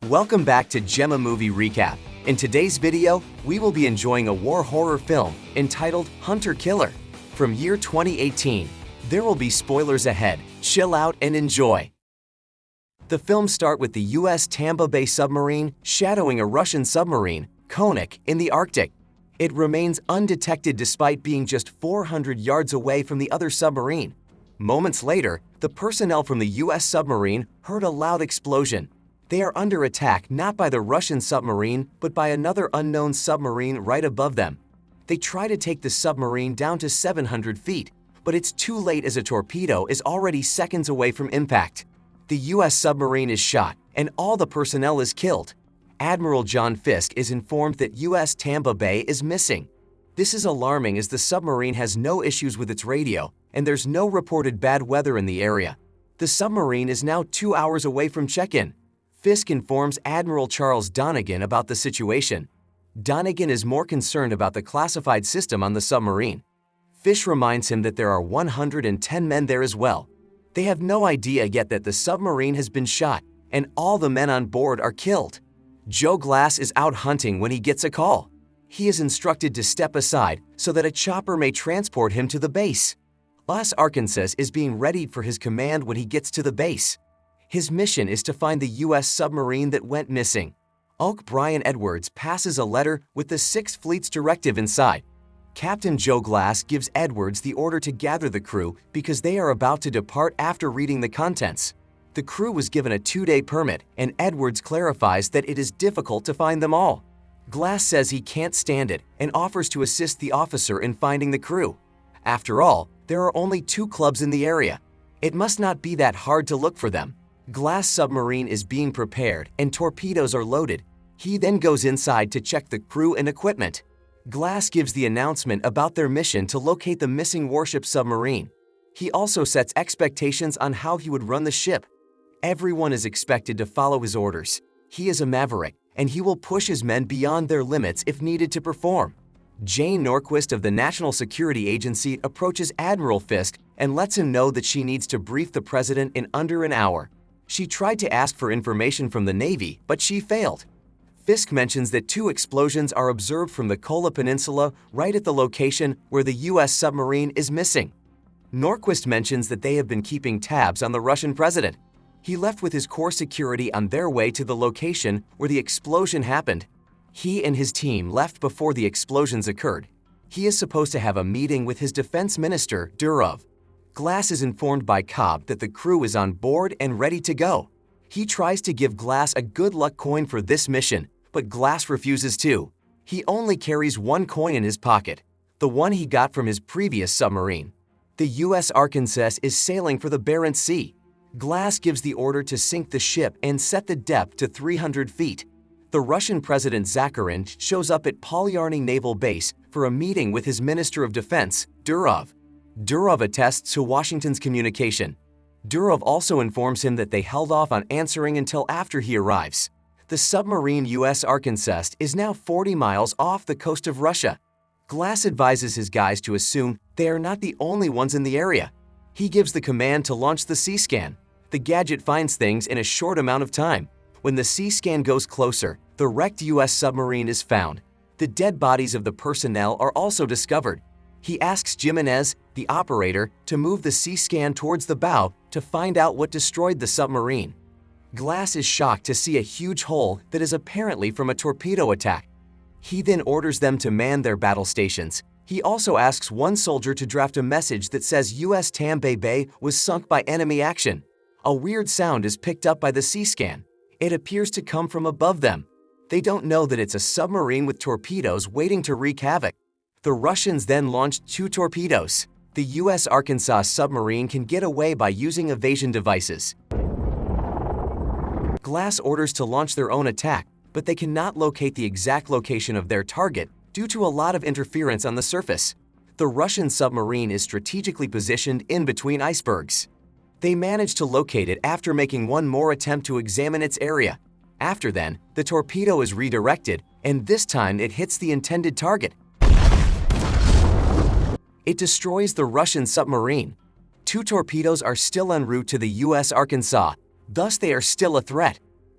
Welcome back to Gemma Movie Recap. In today's video, we will be enjoying a war horror film entitled Hunter Killer from year 2018. There will be spoilers ahead. Chill out and enjoy. The film starts with the U.S. Tampa Bay submarine shadowing a Russian submarine, Konik, in the Arctic. It remains undetected despite being just 400 yards away from the other submarine. Moments later, the personnel from the U.S. submarine heard a loud explosion. They are under attack not by the Russian submarine, but by another unknown submarine right above them. They try to take the submarine down to 700 feet, but it's too late as a torpedo is already seconds away from impact. The U.S. submarine is shot, and all the personnel is killed. Admiral John Fisk is informed that U.S. Tampa Bay is missing. This is alarming as the submarine has no issues with its radio, and there's no reported bad weather in the area. The submarine is now 2 hours away from check-in. Fisk informs Admiral Charles Donegan about the situation. Donegan is more concerned about the classified system on the submarine. Fisk reminds him that there are 110 men there as well. They have no idea yet that the submarine has been shot, and all the men on board are killed. Joe Glass is out hunting when he gets a call. He is instructed to step aside so that a chopper may transport him to the base. USS Arkansas is being readied for his command when he gets to the base. His mission is to find the U.S. submarine that went missing. Brian Edwards passes a letter with the Sixth Fleet's directive inside. Captain Joe Glass gives Edwards the order to gather the crew because they are about to depart after reading the contents. The crew was given a 2-day permit, and Edwards clarifies that it is difficult to find them all. Glass says he can't stand it and offers to assist the officer in finding the crew. After all, there are only 2 clubs in the area. It must not be that hard to look for them. Glass submarine is being prepared and torpedoes are loaded. He then goes inside to check the crew and equipment. Glass gives the announcement about their mission to locate the missing warship submarine. He also sets expectations on how he would run the ship. Everyone is expected to follow his orders. He is a maverick, and he will push his men beyond their limits if needed to perform. Jane Norquist of the National Security Agency approaches Admiral Fisk and lets him know that she needs to brief the president in under an hour. She tried to ask for information from the Navy, but she failed. Fisk mentions that 2 explosions are observed from the Kola Peninsula right at the location where the U.S. submarine is missing. Norquist mentions that they have been keeping tabs on the Russian president. He left with his core security on their way to the location where the explosion happened. He and his team left before the explosions occurred. He is supposed to have a meeting with his defense minister, Durov. Glass is informed by Cobb that the crew is on board and ready to go. He tries to give Glass a good luck coin for this mission, but Glass refuses to. He only carries 1 coin in his pocket, the one he got from his previous submarine. The U.S. Arkansas is sailing for the Barents Sea. Glass gives the order to sink the ship and set the depth to 300 feet. The Russian President Zakharin shows up at Polyarny Naval Base for a meeting with his Minister of Defense, Durov. Durov attests to Washington's communication. Durov also informs him that they held off on answering until after he arrives. The submarine U.S. Arkansas is now 40 miles off the coast of Russia. Glass advises his guys to assume they are not the only ones in the area. He gives the command to launch the C-scan. The gadget finds things in a short amount of time. When the C-scan goes closer, the wrecked U.S. submarine is found. The dead bodies of the personnel are also discovered. He asks Jimenez, the operator, to move the C-scan towards the bow to find out what destroyed the submarine. Glass is shocked to see a huge hole that is apparently from a torpedo attack. He then orders them to man their battle stations. He also asks one soldier to draft a message that says U.S. Tampa Bay was sunk by enemy action. A weird sound is picked up by the C-scan. It appears to come from above them. They don't know that it's a submarine with torpedoes waiting to wreak havoc. The Russians then launched 2 torpedoes. The U.S. Arkansas submarine can get away by using evasion devices. Glass orders to launch their own attack, but they cannot locate the exact location of their target due to a lot of interference on the surface. The Russian submarine is strategically positioned in between icebergs. They manage to locate it after making one more attempt to examine its area. After then, the torpedo is redirected, and this time it hits the intended target. It destroys the Russian submarine. 2 torpedoes are still en route to the U.S. Arkansas, thus they are still a threat.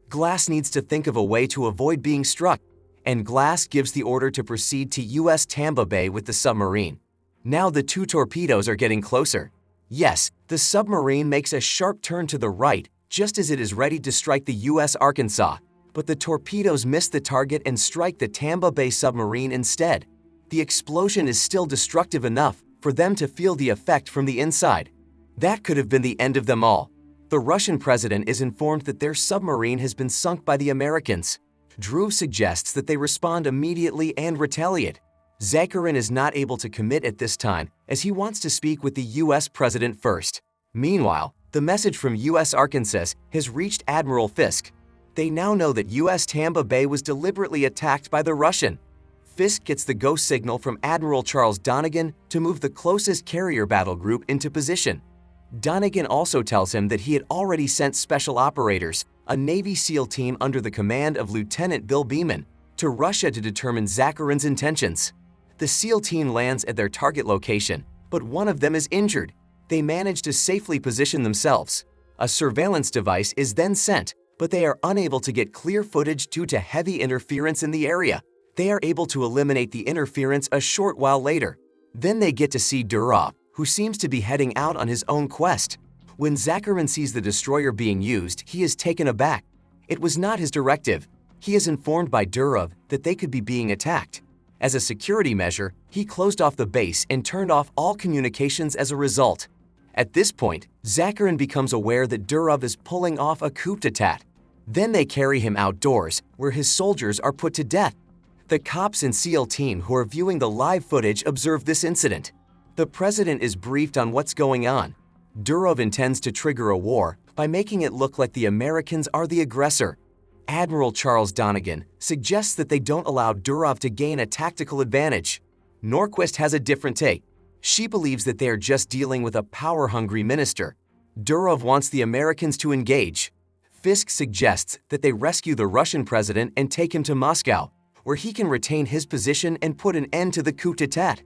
Glass needs to think of a way to avoid being struck, and Glass gives the order to proceed to U.S. Tampa Bay with the submarine. Now the two torpedoes are getting closer. Yes, the submarine makes a sharp turn to the right just as it is ready to strike the U.S. Arkansas, but the torpedoes miss the target and strike the Tampa Bay submarine instead. The explosion is still destructive enough for them to feel the effect from the inside. That could have been the end of them all. The Russian president is informed that their submarine has been sunk by the Americans. Drew suggests that they respond immediately and retaliate. Zakharin is not able to commit at this time as he wants to speak with the U.S. president first. Meanwhile, the message from U.S. Arkansas has reached Admiral Fisk. They now know that U.S. Tampa Bay was deliberately attacked by the Russian. Fisk gets the go signal from Admiral Charles Donegan to move the closest carrier battle group into position. Donegan also tells him that he had already sent special operators, a Navy SEAL team under the command of Lieutenant Bill Beeman, to Russia to determine Zakharin's intentions. The SEAL team lands at their target location, but one of them is injured. They manage to safely position themselves. A surveillance device is then sent, but they are unable to get clear footage due to heavy interference in the area. They are able to eliminate the interference a short while later. Then they get to see Durov, who seems to be heading out on his own quest. When Zakharin sees the destroyer being used, he is taken aback. It was not his directive. He is informed by Durov that they could be being attacked. As a security measure, he closed off the base and turned off all communications as a result. At this point, Zakharin becomes aware that Durov is pulling off a coup d'etat. Then they carry him outdoors, where his soldiers are put to death. The cops and SEAL team who are viewing the live footage observe this incident. The president is briefed on what's going on. Durov intends to trigger a war by making it look like the Americans are the aggressor. Admiral Charles Donegan suggests that they don't allow Durov to gain a tactical advantage. Norquist has a different take. She believes that they are just dealing with a power-hungry minister. Durov wants the Americans to engage. Fisk suggests that they rescue the Russian president and take him to Moscow, where he can retain his position and put an end to the coup d'etat.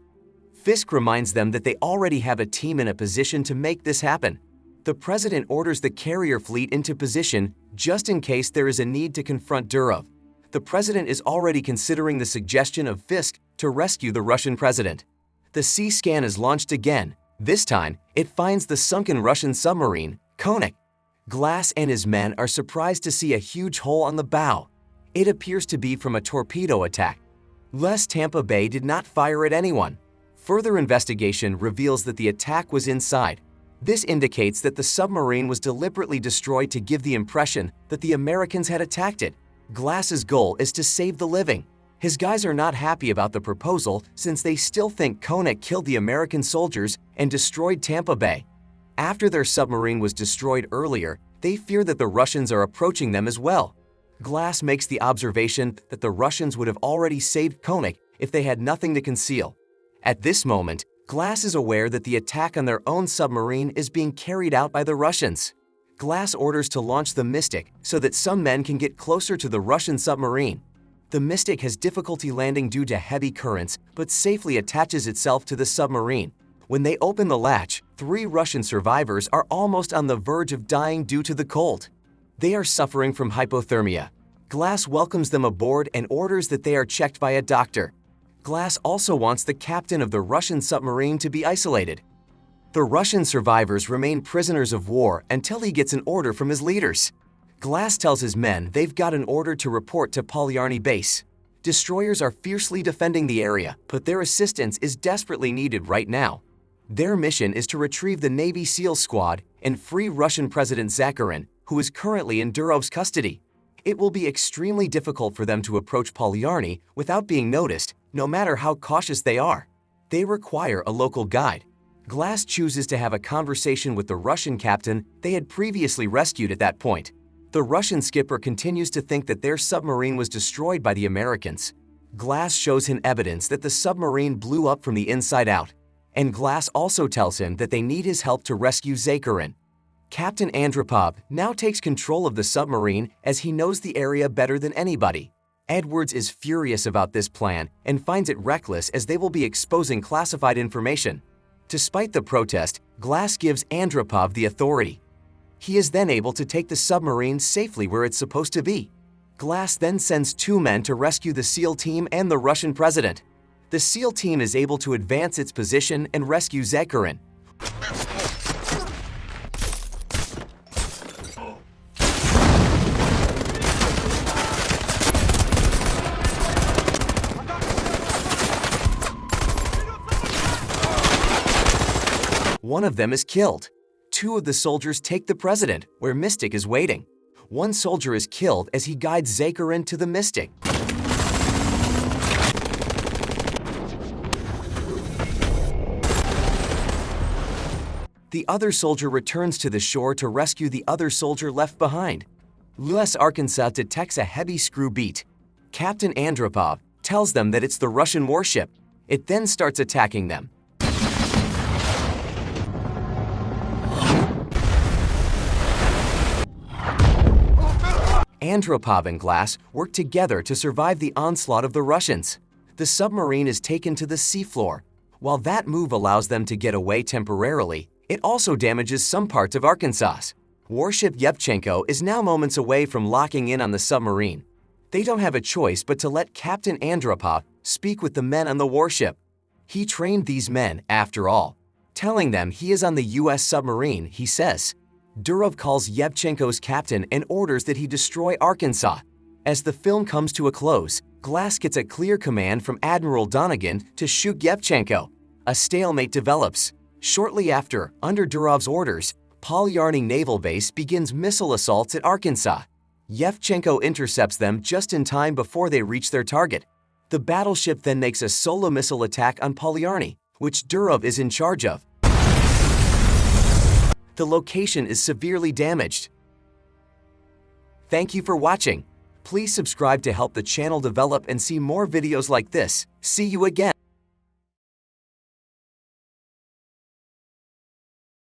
Fisk reminds them that they already have a team in a position to make this happen. The president orders the carrier fleet into position just in case there is a need to confront Durov. The president is already considering the suggestion of Fisk to rescue the Russian president. The sea scan is launched again. This time, it finds the sunken Russian submarine, Konik. Glass and his men are surprised to see a huge hole on the bow. It appears to be from a torpedo attack. Les Tampa Bay did not fire at anyone. Further investigation reveals that the attack was inside. This indicates that the submarine was deliberately destroyed to give the impression that the Americans had attacked it. Glass's goal is to save the living. His guys are not happy about the proposal since they still think Konik killed the American soldiers and destroyed Tampa Bay. After their submarine was destroyed earlier, they fear that the Russians are approaching them as well. Glass makes the observation that the Russians would have already saved Konik if they had nothing to conceal. At this moment, Glass is aware that the attack on their own submarine is being carried out by the Russians. Glass orders to launch the Mystic so that some men can get closer to the Russian submarine. The Mystic has difficulty landing due to heavy currents, but safely attaches itself to the submarine. When they open the latch, 3 Russian survivors are almost on the verge of dying due to the cold. They are suffering from hypothermia. Glass welcomes them aboard and orders that they are checked by a doctor. Glass also wants the captain of the Russian submarine to be isolated. The Russian survivors remain prisoners of war until he gets an order from his leaders. Glass tells his men they've got an order to report to Polyarny base. Destroyers are fiercely defending the area, but their assistance is desperately needed right now. Their mission is to retrieve the Navy SEAL squad and free Russian President Zakharin, who is currently in Durov's custody. It will be extremely difficult for them to approach Polyarny without being noticed, no matter how cautious they are. They require a local guide. Glass chooses to have a conversation with the Russian captain they had previously rescued at that point. The Russian skipper continues to think that their submarine was destroyed by the Americans. Glass shows him evidence that the submarine blew up from the inside out. And Glass also tells him that they need his help to rescue Zakharin. Captain Andropov now takes control of the submarine as he knows the area better than anybody. Edwards is furious about this plan and finds it reckless as they will be exposing classified information. Despite the protest, Glass gives Andropov the authority. He is then able to take the submarine safely where it's supposed to be. Glass then sends 2 men to rescue the SEAL team and the Russian president. The SEAL team is able to advance its position and rescue Zakharin. One of them is killed. 2 of the soldiers take the president, where Mystic is waiting. 1 soldier is killed as he guides Zakharin to the Mystic. The other soldier returns to the shore to rescue the other soldier left behind. USS Arkansas detects a heavy screw beat. Captain Andropov tells them that it's the Russian warship. It then starts attacking them. Andropov and Glass work together to survive the onslaught of the Russians. The submarine is taken to the seafloor. While that move allows them to get away temporarily, it also damages some parts of Arkansas. Warship Yevchenko is now moments away from locking in on the submarine. They don't have a choice but to let Captain Andropov speak with the men on the warship. He trained these men, after all. Telling them he is on the U.S. submarine, he says. Durov calls Yevchenko's captain and orders that he destroy Arkansas. As the film comes to a close, Glass gets a clear command from Admiral Donegan to shoot Yevchenko. A stalemate develops. Shortly after, under Durov's orders, Polyarny Naval Base begins missile assaults at Arkansas. Yevchenko intercepts them just in time before they reach their target. The battleship then makes a solo missile attack on Polyarny, which Durov is in charge of. The location is severely damaged. Thank you for watching. Please subscribe to help the channel develop and see more videos like this. See you again.